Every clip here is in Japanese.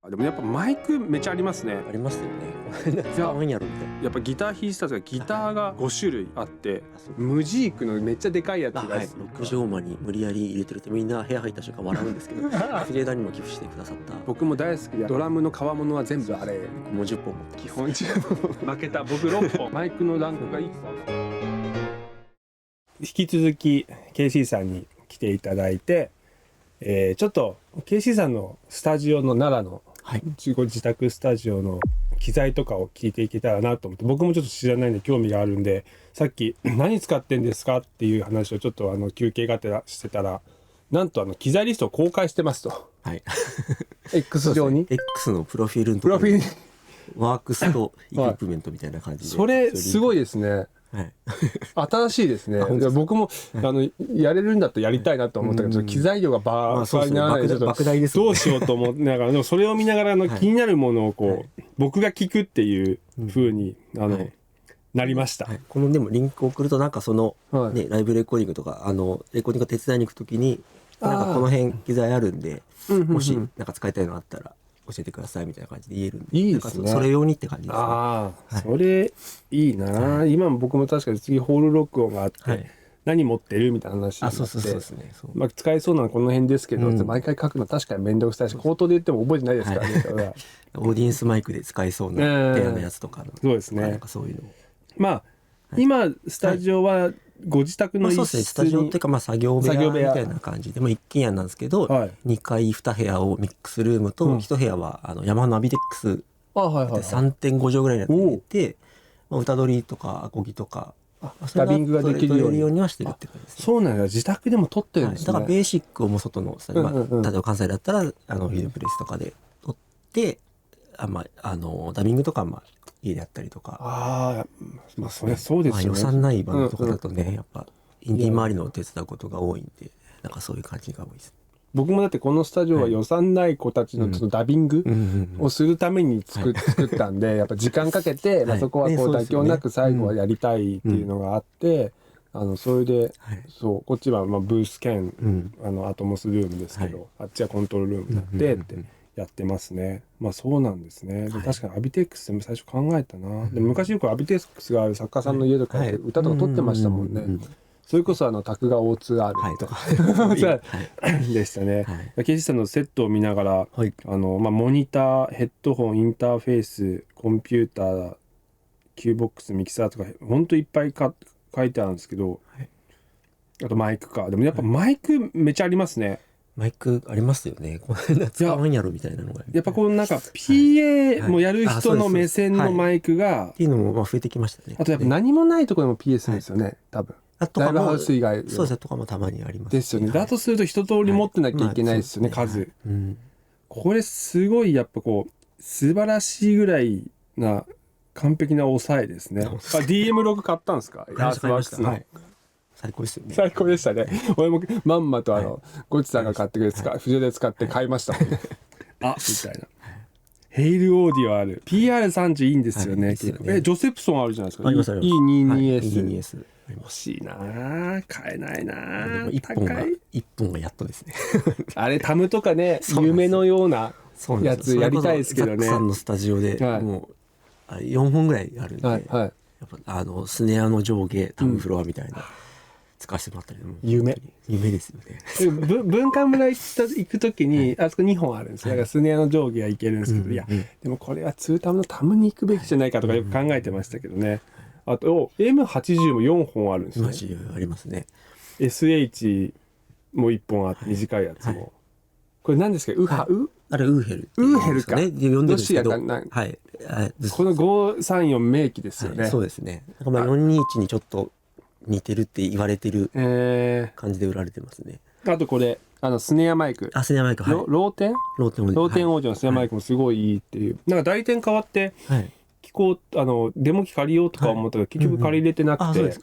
でもやっぱマイクめちゃありますね。ありますよね。これ使わんやろみたいな。やっぱギター弾いてたらギターが5種類あってあそうムジークのめっちゃでかいやつが、はい、六畳間に無理やり入れてるってみんな部屋入った瞬間笑うんですけど藤枝にも寄付してくださった僕も大好きでドラムの革物は全部あれもう10本持って基本負けた僕6本マイクのランクが1個引き続き KC さんに来ていただいて、ちょっと KC さんのスタジオの奈良のご自宅スタジオの機材とかを聞いていけたらなと思って、僕もちょっと知らないんで興味があるんで、さっき何使ってんですかっていう話をちょっと休憩がてらしてたら、なんと機材リストを公開してますと。はい。X 上に、X のプロフィールのところにワークスとイクイプメントみたいな感じで、それすごいですね。はい、新しいですね。僕もやれるんだったらやりたいなと思ったけど、機材量がバーにならないでちょっとどうしようと思ってながら、でもそれを見ながら気になるものをこう僕が聞くっていう風になりました。このでもリンクを送るとなんかそのねライブレコーディングとかレコーディング手伝いに行くときになんかこの辺機材あるんでもしなんか使いたいのあったら教えてくださいみたいな感じで言えるんで、いいですね。それ用にって感じですね。ああ、それいいな。今も僕も確かに次ホール録音があって、何持ってるみたいな話になって、使えそうなのこの辺ですけど、毎回書くの確かに面倒くさいし、口頭で言っても覚えてないですからね。オーディエンスマイクで使えそうなペアのやつとかの、そうですね。なんかそういうの。まあ今スタジオはご自宅の一室に、スタジオっていうか作業部屋みたいな感じで、一軒家なんですけど、2階2部屋をミックスルームと1部屋はヤマハのアビテックスで 3.5 畳ぐらいのやつ入れて、歌取りとかアコギとかダビングができるようにはしてるって感じですね。そうなんだ。自宅でも撮ってるんですね。だからベーシックをもう外の例えば関西だったらフィールプレスとかで撮ってダビングとか家でやったりとか。まあそりゃそうですよね。予算ないバンドとかだとね、やっぱインディー周りの手伝うことが多いんで、なんかそういう感じが多いです。僕もだってこのスタジオは予算ない子たちのそのダビングをするために作ったんで、やっぱ時間かけて、そこはこう妥協なく最後はやりたいっていうのがあって、それでそうこっちはブース兼アトモスルームですけど、あっちはコントロールルームになってってやってますね。まあそうなんですね。確かにアビテックスでも最初考えたな。でも昔よくアビテックスがある作家さんの家とか歌とか撮ってましたもんね。それこそタクが O2R とかでしたね。ケイジさんのセットを見ながら、モニター、ヘッドホン、インターフェース、コンピューター、キューボックス、ミキサーとかほんといっぱい書いてあるんですけど、あとマイクか。でもやっぱマイクめちゃありますね。マイクありますよね。こんな使わんやろみたいなのが。やっぱこのなんか PA もやる人の目線のマイクがっていうのも増えてきましたね。あとやっぱ何もないところでも PA するんですよね、多分。ライブハウス以外そうですねとかもたまにありますですよね。だとすると一通り持ってなきゃいけないですよね、数。これすごいやっぱこう素晴らしいぐらいな完璧な抑えですね。DM ログ買ったんですか？アースワークスの。最高ですよね。最高でしたね。俺もまんまとゴチさんが買ってくれて藤で使って買いましたもんね。あみたいな。ヘイルオーディオある。PR30 いいんですよね。ジョセプソンあるじゃないですか。E22S。欲しいな。買えないな。一本がやっとですね。あれタムとかね、夢のようなやつやりたいですけどね。ザックさんのスタジオでもう4本ぐらいあるんで、やっぱスネアの上下タムフロアみたいな。使わせてもらったり夢ですよね。文化村行くときにあそこ2本あるんですよ。だからスネアの上下はいけるんですけど、いやでもこれはツータムのタムに行くべきじゃないかとかよく考えてましたけどね。あと M80 も4本あるんですね。ありますね。SH も1本あって短いやつも。これ何ですか？あれウーヘル。ウーヘルか。ロシアか。この534名機ですよね。そうですね。421にちょっと似てるって言われてる感じで売られてますね。あとこれスネアマイク。スネアマイク。ローテンオーディのスネアマイクもすごいいいっていう。なんか代理店変わって聞こうデモ機借りようとか思ったら結局借りれてなくて、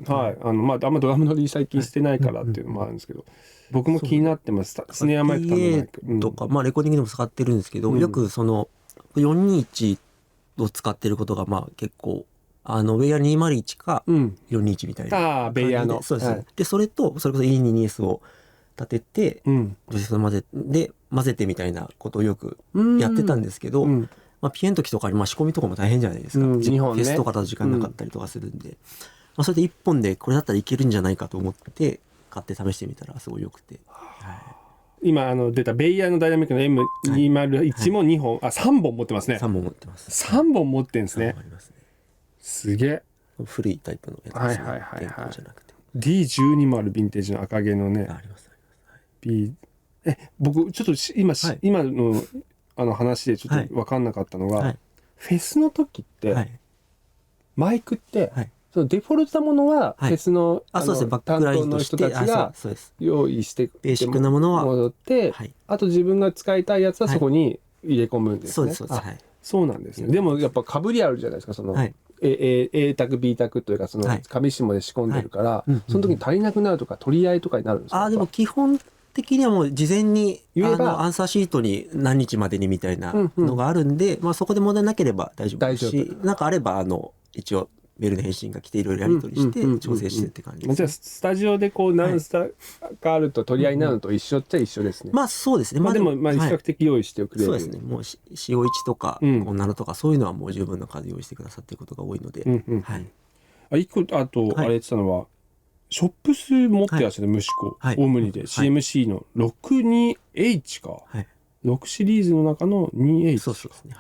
あんまドラムのリ最近してないからっていうのもあるんですけど、僕も気になってます。スネアマイクタムマイクとかレコーディングでも使ってるんですけど、よくその421を使ってることが結構。ウェア201か421みたいな。ベイヤーの。そうです。で、それと、それこそ E22S を立てて、除雪混ぜてみたいなことをよくやってたんですけど、ピエンの時とかに仕込みとかも大変じゃないですか、日本ね、フェスとかだと時間なかったりとかするんで、それで1本でこれだったらいけるんじゃないかと思って買って試してみたらすごい良くて、今出たベイヤーのダイナミックの M201 も2本、3本持ってますね。3本持ってます。3本持ってんですね。すげえ。古いタイプのやつですね。電工じゃなくて。D12 もあるヴィンテージの赤毛のね。あります。僕ちょっと今の話でちょっと分かんなかったのが、フェスの時って、マイクって、そのデフォルトなものはフェスの担当の人たちが用意してベーシックなものは戻って、あと自分が使いたいやつはそこに入れ込むんですね。そうなんですね。でもやっぱかぶりあるじゃないですか、その A 卓 B 卓というかその紙紐で仕込んでるから、その時に足りなくなるとか取り合いとかになるんですか？でも基本的にはもう事前に言えばアンサーシートに何日までにみたいなのがあるんで、そこで問題なければ大丈夫ですし、なんかあれば一応メールの返信が来ていろいろやり取りして調整してって感じです。じゃあスタジオで何スタがあると取り合いになるのと一緒っちゃ一緒ですね。そうですね。でも比較的用意してくれる。そうですね。もうCO1とか7とかそういうのはもう十分な数用意してくださっていることが多いので。一個あとあれ言ってたのはショップス持ってらっしゃる息子オムニで CMC の 62H か、6シリーズの中の 2H。 そうですね。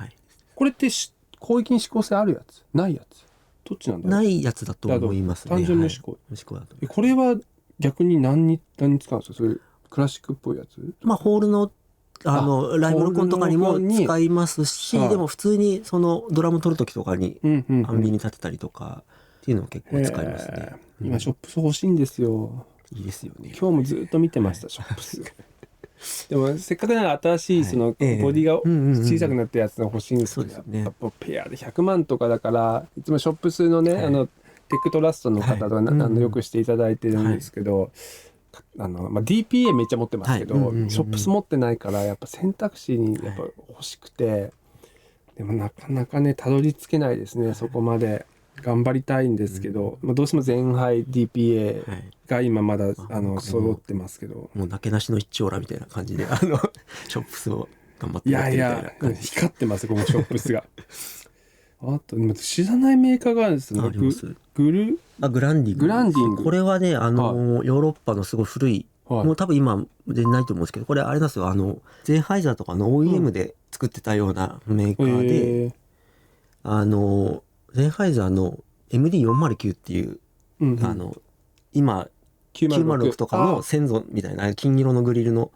これって広域に指向性あるやつないやつどっちなんだろう？ないやつだと思いますね。単純無指向。だと。これは逆に何に使うんですか？そういうクラシックっぽいやつ？ホールのライブ録音とかにも使いますし、でも普通にそのドラム取る時とかにアンビに立てたりとかっていうのを結構使いますね。今ショップス欲しいんですよ。いいですよね。今日もずっと見てました、ショップス。でもせっかくなら新しいそのボディが小さくなったやつが欲しいんですけど、やっぱペアで100万とかだから、いつもショップスのね、テックトラストの方とかよくしていただいてるんですけど、DPA めっちゃ持ってますけど、ショップス持ってないからやっぱ選択肢にやっぱ欲しくて、でもなかなかねたどり着けないですね。そこまで頑張りたいんですけど、どうしてもゼンハイ DPA が今まだ揃ってますけど、もうなけなしの一丁羅みたいな感じでショップスを頑張ってやってみたいな感じ。光ってますこのショップスが。あと知らないメーカーがあるんですよ。グランディング。これはねヨーロッパのすごい古い、もう多分今出ないと思うんですけど、これあれなんですよ、ゼンハイザーとかの OEM で作ってたようなメーカーで、ゼンハイザーの MD409 っていう、今906とかの先祖みたいな金色のグリルの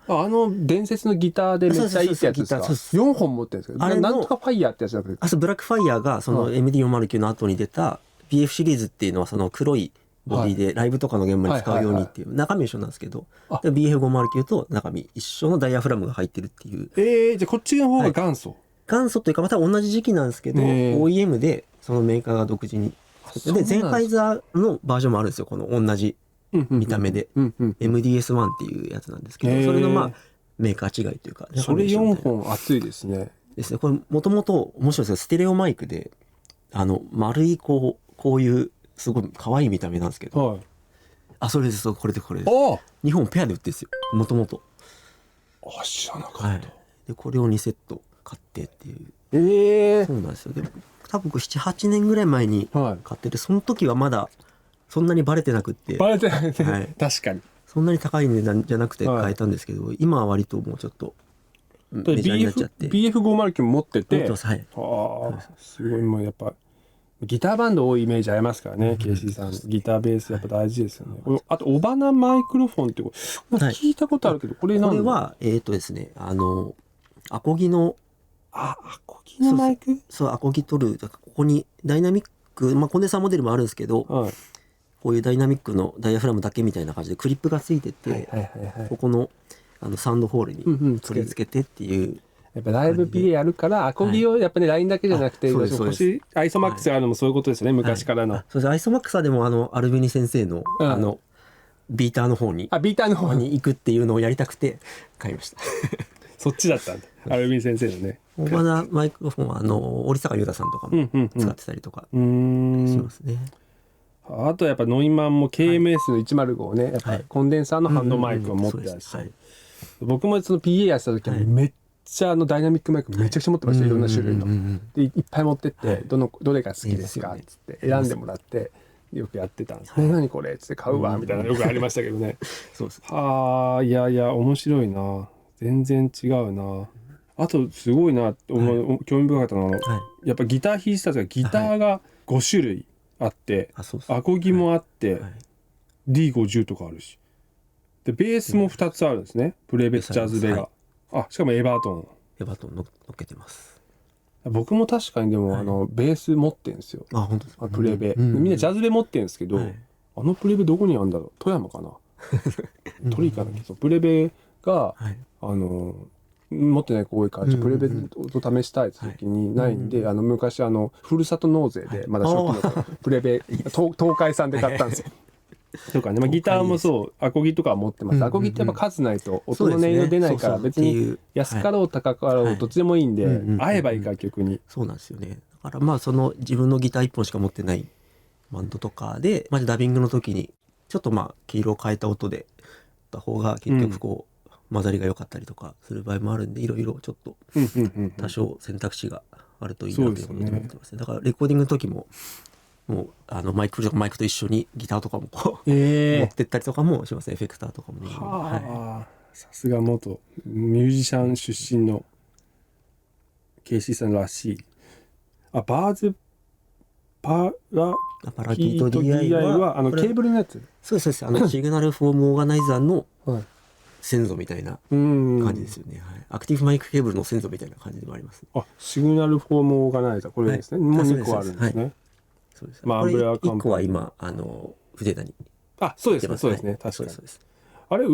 伝説のギターでめっちゃいいってやつですか？4本持ってるんですけど、なんとかファイヤーってやつじゃなくて、ブラックファイヤーがその MD409 の後に出た BF シリーズっていうのはその黒いボディでライブとかの現場に使うようにっていう中身一緒なんですけど、BF509 と中身一緒のダイヤフラムが入ってるっていう。じゃあこっちの方が元祖というかまた同じ時期なんですけど、OEM でそのメーカーが独自にでゼンハイザーのバージョンもあるんですよ、この同じ見た目で MDS1 っていうやつなんですけど、それのメーカー違いというか、それ4本熱いですね。これもともと面白いですけど、ステレオマイクで丸いこういうすごい可愛い見た目なんですけど、それです、これです2本ペアで売ってるんですよ、もともと。知らなかった。でこれを2セット買ってっていう。そうなんですよ。で多分7、8年ぐらい前に買ってて、その時はまだそんなにバレてなくって、確かにそんなに高い値段じゃなくて買えたんですけど、今は割ともうちょっとメジャーになっちゃって。BF509 持ってて、すごい。もうやっぱギターバンド多いイメージありますからね、KC さん。ギターベースやっぱ大事ですよね。あとオバナマイクロフォンって聞いたことあるけど、これはですね、アコギのマイク？そう、アコギ取る、ここにダイナミック、コンデンサーモデルもあるんですけど、こういうダイナミックのダイヤフラムだけみたいな感じでクリップがついてて、ここのサウンドホールに取り付けてっていう。やっぱライブ PA やるからアコギをやっぱりラインだけじゃなくて、アイソマックスがあるのもそういうことですよね、昔からの。そうです。アイソマックスはでもアルベニ先生のビーターの方に行くっていうのをやりたくて買いました。そっちだったんだ、アルベニ先生のね。オバナマイクロフォンは折坂優太さんとかも使ってたりとかしますね。あとやっぱノイマンも KMS の105をね、やっぱコンデンサーのハンドマイクを持ってらっしゃる。僕もその PA やってた時はめっちゃダイナミックマイクめちゃくちゃ持ってました、いろんな種類の。でいっぱい持ってって、どれが好きですかっつって選んでもらってよくやってたんですね。何これっつって買うわみたいなのよくありましたけどね。はあ、いやいや面白いな、全然違うな。あとすごいなって興味深かったのは、やっぱギター弾いてたんですが、ギターが5種類あって、アコギもあって、D50 とかあるし、でベースも2つあるんですね。プレベジャズベガ、しかもエバートン乗っけてます。僕も確かにでもベース持ってるんですよ。本当ですか。プレベ、みんなジャズベ持ってるんですけど、あのプレベどこにあるんだろう。富山かなトリカだけど、プレベが持ってない子多いから、プレベと試したい時にないんで、昔ふるさと納税でまだ初期のプレベ東海産で買ったんですよ。とかね、ギターもそう、アコギとかは持ってます。アコギってやっぱ数ないと音の音色出ないから、別に安かろう高かろうどっちでもいいんで、合えばいいから曲に。そうなんですよね。だからその自分のギター1本しか持ってないバンドとかで、ダビングの時にちょっと黄色を変えた音でた方が結局混ざりが良かったりとかする場合もあるんで、いろいろちょっと多少選択肢があるといいなということで思ってますね。だからレコーディングの時ももうマイクと一緒にギターとかも持ってったりとかもします。エフェクターとかもね。さすが元ミュージシャン出身のケイシーさんらしい。バーズパラキート DI はケーブルのやつ。そうです。シグナルフォームオーガナイザーの先祖みたいな感じですよね。アクティブマイクケーブルの先祖みたいな感じでもあります。シグナルフォームオーガナイザー、これですね。もう2個あるんですね。そうです。これ1個は今藤枝に。そうですね。確かに。あれ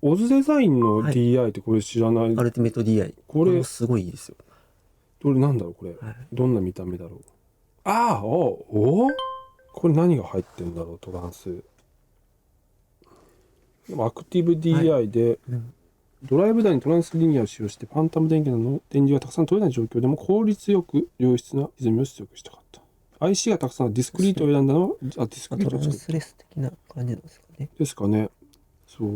オズデザインの DI ってこれ知らない。アルティメット DI。これすごいいいですよ。どれなんだろうこれ。どんな見た目だろう。これ何が入ってんだろう、トランス。アクティブ DI で、ドライブ台にトランスリニアを使用してファンタム電源の電磁がたくさん取れない状況でも効率よく良質な歪みを出力したかった。IC がたくさんディスクリートを選んだのはディスクリートをトランスレス的な感じなんですかね。ですかね。そう、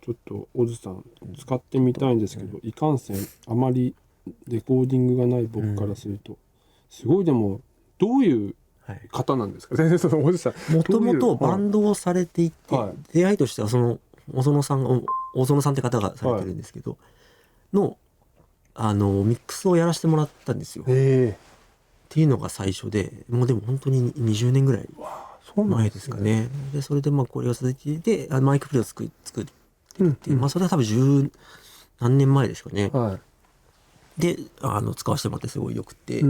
ちょっとオズさん使ってみたいんですけど、いかんせんあまりレコーディングがない僕からすると、すごい。でもどういう方なんですか。全然そのオズさんもともとバンドをされていて、出会いとしてはその小園さんって方がされてるんですけど、のミックスをやらせてもらったんですよ。っていうのが最初で、もうでも本当に20年ぐらい前ですかね。でそれでこれを続けてマイクプレを作ってって、それは多分10何年前ですかね。で使わせてもらってすごいよくて、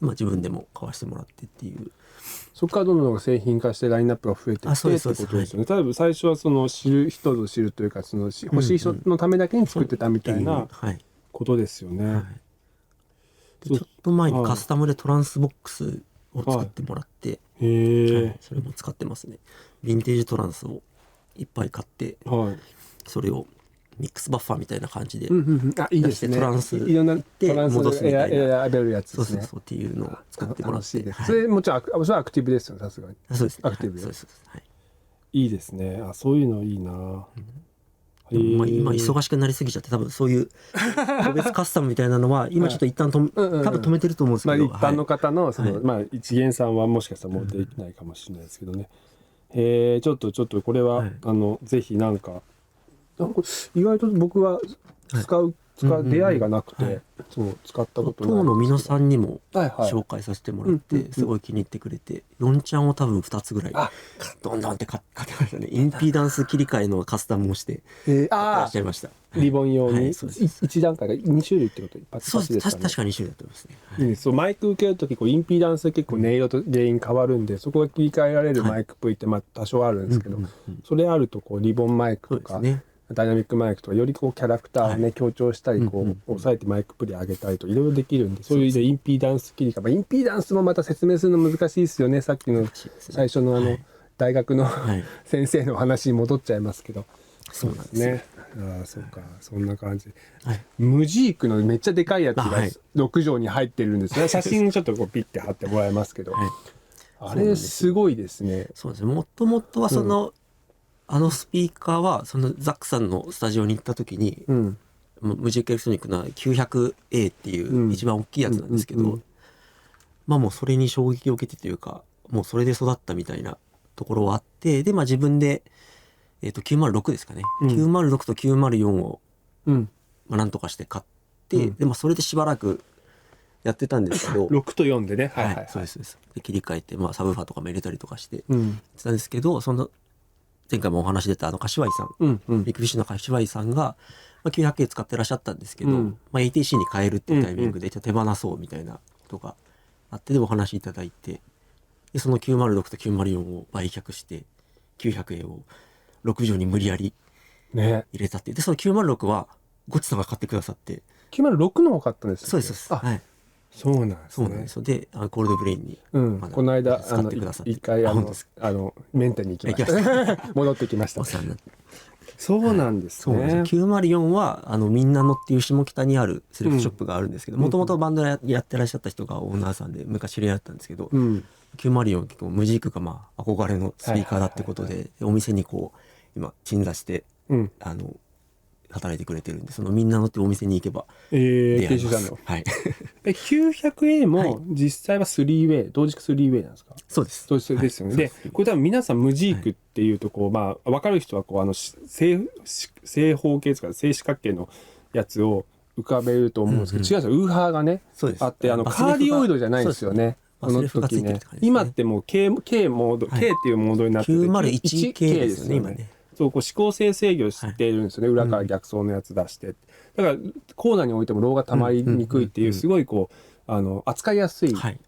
自分でも買わせてもらってっていう。そこからどんどん製品化してラインナップが増えていってってことですよね。例えば最初はその知る人ぞ知るというか、その欲しい人のためだけに作ってたみたいなことですよね。ちょっと前にカスタムでトランスボックスを作ってもらって、それも使ってますね。ヴィンテージトランスをいっぱい買って、それをミックスバッファーみたいな感じで出してトランスで戻すみたいな、選べるやつですね。そうっていうのを作ってもらって、それもちろんそれはアクティブですよね、さすがに。そうですね。アクティブです。いいですね。そういうのいいな。今忙しくなりすぎちゃって、多分そういう個別カスタムみたいなのは今ちょっと一旦多分止めてると思うんですけど、一般の方の一元さんはもしかしたらもうできないかもしれないですけどね。ちょっとこれはぜひなんか意外と僕は使う出会いがなくて、そう使ったことない。当の皆さんにも紹介させてもらって、すごい気に入ってくれて、4ちゃんを多分2つぐらいどんどんって買ってましたね。インピーダンス切り替えのカスタムをしてらっしゃいました。リボン用に1段階が2種類ってこと？そうです。確か2種類だと思いますね。そう、マイク受けるときインピーダンス結構音色と原因変わるんで、そこが切り替えられるマイク V って多少あるんですけど、それあるとリボンマイクとかダイナミックマイクとかよりキャラクターをね強調したり抑えてマイクプレイ上げたりといろいろできるんで、そういうインピーダンス切り替え、インピーダンスもまた説明するの難しいですよね。さっきの最初の大学の先生の話に戻っちゃいますけど、そうですね。そうか、そんな感じ。ムジークのめっちゃでかいやつが6畳に入ってるんですね。写真ちょっとピッて貼ってもらいますけど、あれすごいですね。そうですね。もともとはその、スピーカーはそのザックさんのスタジオに行った時に、ムジークエレクトロニックの 900A っていう一番大きいやつなんですけど、まあもうそれに衝撃を受けてというか、もうそれで育ったみたいなところはあって、でまあ自分で906ですかね、906と904を、まあなんとかして買って、でまあそれでしばらくやってたんですけど6と4でね、はい、そうですそうです。で切り替えて、まあ、サブファーとかも入れたりとかしてやってたんですけど、その前回もお話出た柏井さん、ビッグフィッシュの柏井さんが、まあ、900K 使ってらっしゃったんですけど、まあ、ATC に変えるっていうタイミングで手放そうみたいなことがあって、でお話いただいて、でその906と904を売却して900A を6畳に無理やり入れたっていう。でその906はゴッチさんが買ってくださって。906の方買ったんですね。そうですそうです。はい、そうなんですね。そうなんですよ。で、コールドブレインに、この間使ってくださって、一回メンテに行きました戻ってきました。そうなんですね。904はみんなのっていう下北にあるセレクトショップがあるんですけど、もともとバンドやってらっしゃった人がオーナーさんで昔知り合ったんですけど、904結構ムジークがまあ憧れのスピーカーだってことで、お店にこう今鎮座して、働いてくれてるんで、そのみんなのってお店に行けば出会います。はい。900A も実際は 3way、同軸 3way なんですか？そうです。そうですよね。で、これ多分皆さんムジークっていうとこう、まあ分かる人はこう正方形とか正四角形のやつを浮かべると思うんですけど、違うんですよ。ウーハーがねあって、カーディオイドじゃないんですよね。この時ね。今ってもう K モード、K っていうモードになってて、901K ですよね今ね。そうこう指向性制御しているんですよね、裏から逆走のやつ出して、だからコーナーに置いてもローがたまりにくいっていうすごいこう扱いやすい、吸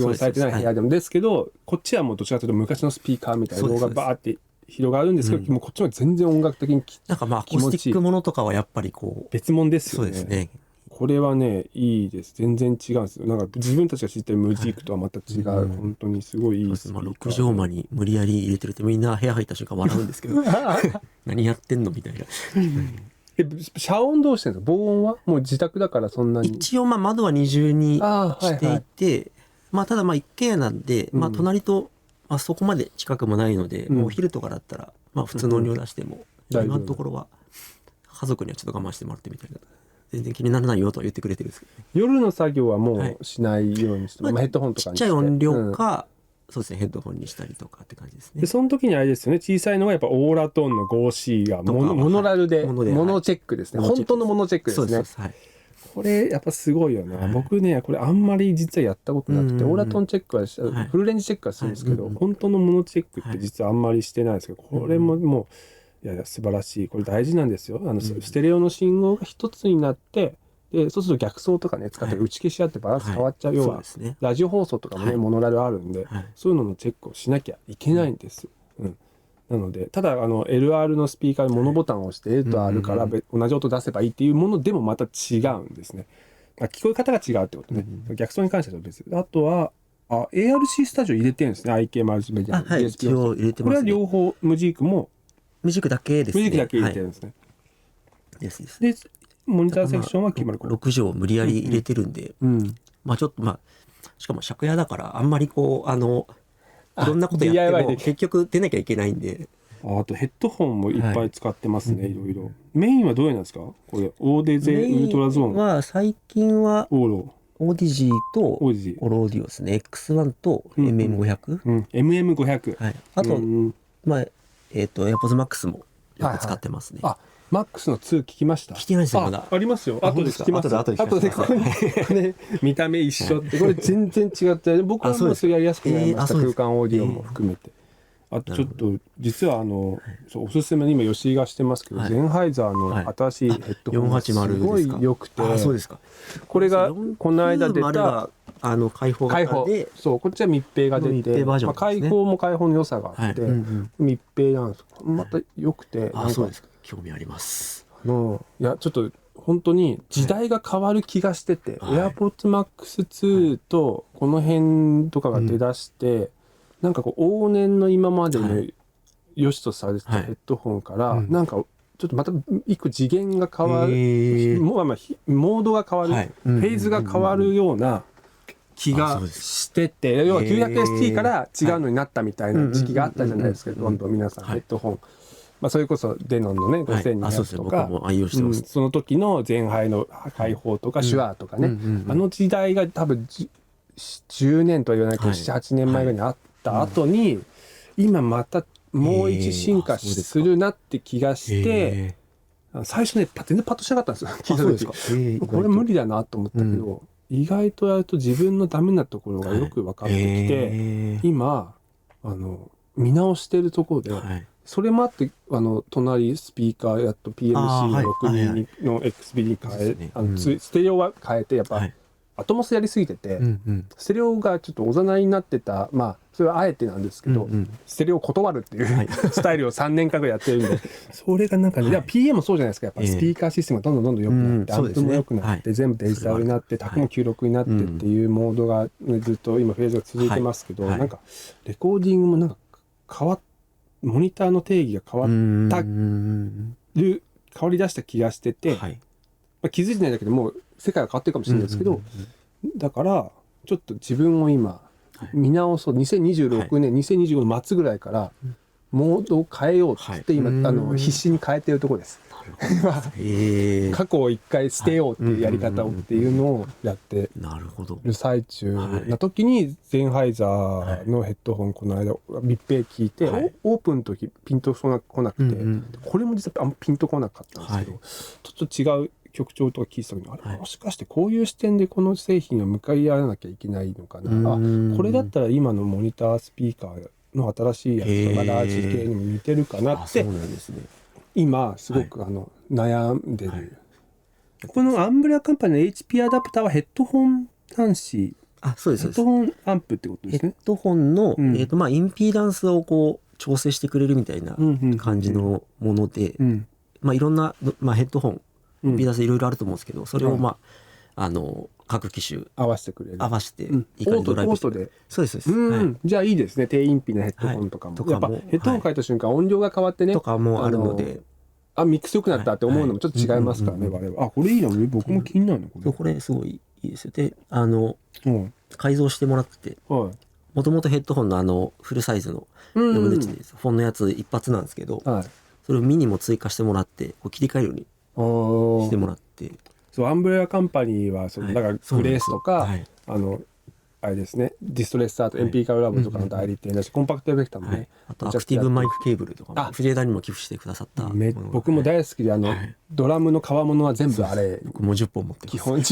音されてない部屋でもですけど、こっちはもうどちらかというと昔のスピーカーみたいなローがバーって広がるんですけど、もうこっちは全然音楽的になんかまあアコースティックものとかはやっぱりこう別物ですよね。そうですね。これはねいいです。全然違うんですよ。なんか自分たちが知ってるムジークとはまた違う、本当にすごいいいスピーカー。6畳間に無理やり入れてるってみんな部屋入った瞬間笑うんですけど何やってんのみたいな遮音どうしてるんですか？防音はもう自宅だからそんなに。一応まあ窓は二重にしていて、まあただまあ一軒家なんで、まあ隣とまあそこまで近くもないので、もうお昼とかだったらまあ普通の音量出しても、今のところは家族にはちょっと我慢してもらってみたいな。全然気にならないよとは言ってくれてるんですけどね。夜の作業はもうしないようにして、ヘッドホンとかにして。ちっちゃい音量か、そうですね、ヘッドホンにしたりとかって感じですね。でその時にあれですよね、小さいのはやっぱオーラトーンの 5C がモノラルで、モノチェックですね。本当のモノチェックですね。そうです。はい。これやっぱすごいよな。僕ね、これあんまり実はやったことなくて、オーラトーンチェックはフルレンジチェックはするんですけど、本当のモノチェックって実はあんまりしてないですけど、これももう、いや素晴らしい。これ大事なんですよ。ステレオの信号が一つになって、でそうすると逆走とかね使って打ち消し合ってバランス変わっちゃうような、ラジオ放送とかもね、モノラルあるんで、そういうののチェックをしなきゃいけないんです。なのでただLR のスピーカーでモノボタンを押して L と R から同じ音出せばいいっていうものでもまた違うんですね。聞こえ方が違うってことね。逆走に関しては別。あとはARC スタジオ入れてるんですね。IK マルチメディアの DSP 一応入れてますね。これは両方ムジークもムジークだけですね。ムジークだけ入れてるんですね。でモニターセクションは6畳無理やり入れてるんで、まあちょっとまあしかも借家だからあんまりこういろんなことやっても結局出なきゃいけないんで。あとヘッドホンもいっぱい使ってますね、いろいろ。メインはどうなんですか？これオーデゼウルトラゾーンは最近はオーディジーとオローディオですね。X1 と MM500、はい、あとまあAirPods Max もよく使ってますね。マックスの2聞きました？聞きないですよまだ。ありますよ。後で聞きます。後でここに見た目一緒ってこれ全然違って、僕はもうそれやりやすくなりました。空間オーディオも含めて。あとちょっと実はおすすめに今吉井がしてますけど、ゼンハイザーの新しいヘッドホンがすごい良くて、そうですか。これがこの間出た開放型で、そうこっちは密閉が出て、開放も開放の良さがあって密閉なんです。また良くて、そうですか。興味あります。いやちょっと本当に時代が変わる気がしてて、AirPods Max 2とこの辺とかが出だして、なんかこう往年の今までの良しとされてたヘッドホンから、なんかちょっとまた一個次元が変わる、モードが変わる、フェーズが変わるような気がしてて、要は 900ST から違うのになったみたいな時期があったじゃないですか、どんどん皆さんヘッドホン、それこそデノンのね5200とか、その時のゼンハイの開放とか、シュアーとかね、あの時代が多分10年とは言わないけど7、8年前ぐらいにあった後に、今またもう一進化するなって気がして、最初ね全然パッとしなかったんですよ、聞いた時。これ無理だなと思ったけど、意外とやると自分のダメなところがよく分かってきて、今見直してるところで、それもあって隣スピーカーやっと PMC62 の XB に変え、ステレオは変えて、やっぱアトモスやりすぎてて、ステレオがちょっとおざなりになってた、それはあえてなんですけど、ステレオを断るっていうスタイルを3年間ぐらいやってるんで、それがなんかね、PA もそうじゃないですか、やっぱスピーカーシステムがどんどん良くなって、アンプも良くなって、全部デジタルになって、タクも96になってっていうモードがずっと今フェーズが続いてますけど、なんかレコーディングもなんかモニターの定義が変わり出した気がしてて、気づいてないんだけどもう世界は変わってるかもしれないですけど、だからちょっと自分を今見直そう、2026年2025年末ぐらいからモードを変えようって今必死に変えてるところです。過去を一回捨てようっていうやり方をっていうのをやってる最中な時に、ゼンハイザーのヘッドホンこの間密閉聞いて、オープンの時ピンとこなくて、これも実はあんまピンとこなかったんですけど、ちょっと違う曲調とか聞いてた時に、あれもしかしてこういう視点でこの製品を向かい合わなきゃいけないのかな、これだったら今のモニタースピーカーの新しいやつとかラージ系にも似てるかなって今すごく悩んでる。このアンブレラカンパニーの HP アダプターはヘッドホン端子、そうです、ヘッドホンアンプってことですね。ヘッドホンの、インピーダンスをこう調整してくれるみたいな感じのもので、いろんな、ヘッドホンインピーダンスいろいろあると思うんですけど、それを各機種合わせてくれる、いかにドライブしてオートで。そうですそうです。じゃあいいですね、低音頻のヘッドホンとかも。やっぱヘッドホン変えた瞬間音量が変わってね、とかもあるので、ミックス良くなったって思うのもちょっと違いますからね、我々。これいいな、僕も気になるのこれすごいいいですよ。で改造してもらってて、もともとヘッドホンのフルサイズの4分の1でフォンのやつ一発なんですけど、それをミニも追加してもらって切り替えるようにしてもらって、アンブレラカンパニーはだからグレースとか、あれですね、ディストレッサーと MP カルラボとかの代理店だし、コンパクトエフェクターもね、あとアクティブマイクケーブルとかも藤枝にも寄付してくださった僕も大好きで、ドラムの革物は全部あれ、僕も10本持ってます。基本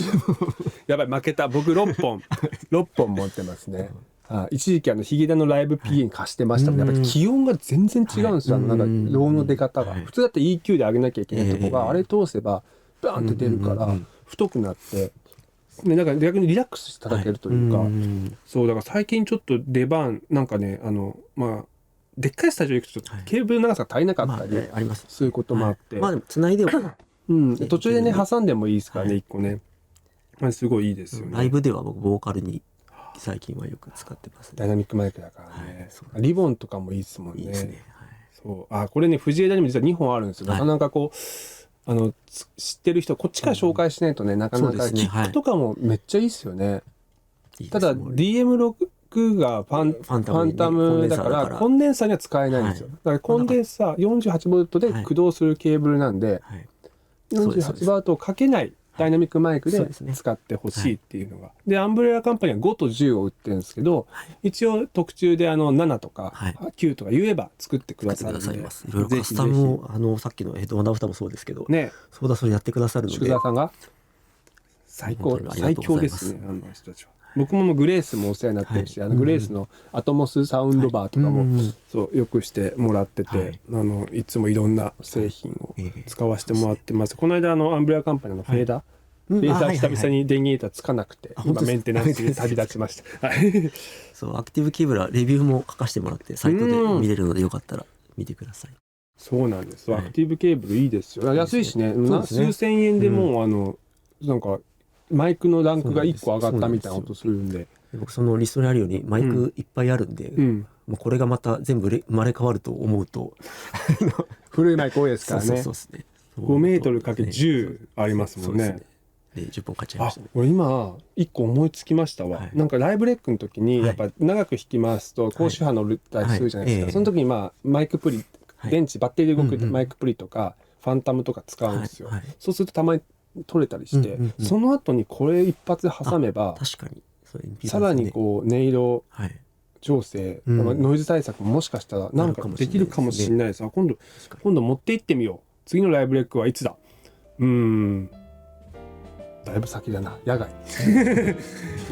やばい、負けた。僕6本持ってますね。一時期ヒゲダのライブ PA に貸してましたもん。やっぱり気温が全然違うんですよ、なんかローの出方が。普通だったら EQ で上げなきゃいけないとこが、あれ通せばバーンって出るから太くなって、なんか逆にリラックスして叩けるというか、そうだから最近ちょっと出番なんかね、でっかいスタジオ行くとケーブル長さが足りなかったり、そういうこともあって、でもつないでも途中でね挟んでもいいですからね、1個ね。すごいいいですよね。ライブでは僕ボーカルに最近はよく使ってます。ダイナミックマイクだからね。リボンとかもいいですもんね。いいですね。これね、藤枝にも実は2本あるんですよ。なかなか知ってる人こっちから紹介しないとね、なかなかキックとかもめっちゃいいですよね。ただ DM6 がファンタムだからコンデンサーには使えないんですよ。だからコンデンサー 48V で駆動するケーブルなんで、48V をかけないダイナミックマイクで使ってほしいっていうのが。でアンブレラカンパニーは5と10を売ってるんですけど、一応特注で7とか9とか言えば作ってくださるんで、いろいろカスタムをさっきのヘッドホンアダプターもそうですけどね、それやってくださるので、宿澤さんが最強ですね、人たちは。僕もグレースもお世話になってるし、グレースのアトモスサウンドバーとかもよくしてもらってて、いつもいろんな製品を使わせてもらってます。この間アンブレラカンパニーのフェーダー久々に電源入れたらつかなくて、今メンテナンスで旅立ちました。アクティブケーブルはレビューも書かせてもらってサイトで見れるので、よかったら見てください。そうなんです。アクティブケーブルいいですよ。安いしね、数千円でもうなんかマイクのランクが1個上がったみたいな音するんで、僕そのリストにあるようにマイクいっぱいあるんで、もうこれがまた全部生まれ変わると思うと古いマイク多いですからね。そうですね。5メートル×10ありますもんね。で10本買っちゃいましたね。俺今1個思いつきましたわ、なんかライブレックの時にやっぱ長く弾きますと高周波乗ったりするじゃないですか、その時にマイクプリ、電池バッテリーで動くマイクプリとかファンタムとか使うんですよ、そうするとたまに取れたりして、その後にこれ一発で挟めば確かにさらにこう音色調整、ノイズ対策ももしかしたらなんかできるかもしれないです。今度持って行ってみよう。次のライブレックはいつだ。だいぶ先だな。野外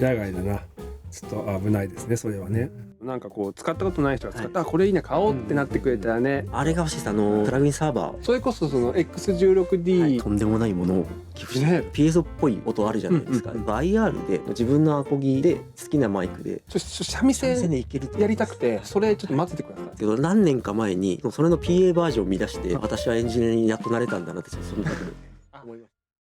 野外だな。ちょっと危ないですね、それはね。なんかこう使ったことない人が使った、これいいね買おうってなってくれたらね、あれが欲しいです。プラグインサーバー、それこそその X16D、とんでもないものを寄付して、ピエゾっぽい音あるじゃないですか、IR で自分のアコギで好きなマイクで三味線でやりたくて、それちょっと混ぜてください。けど何年か前にそれの PA バージョンを見出して、私はエンジニアにやっとなれたんだなって、その中で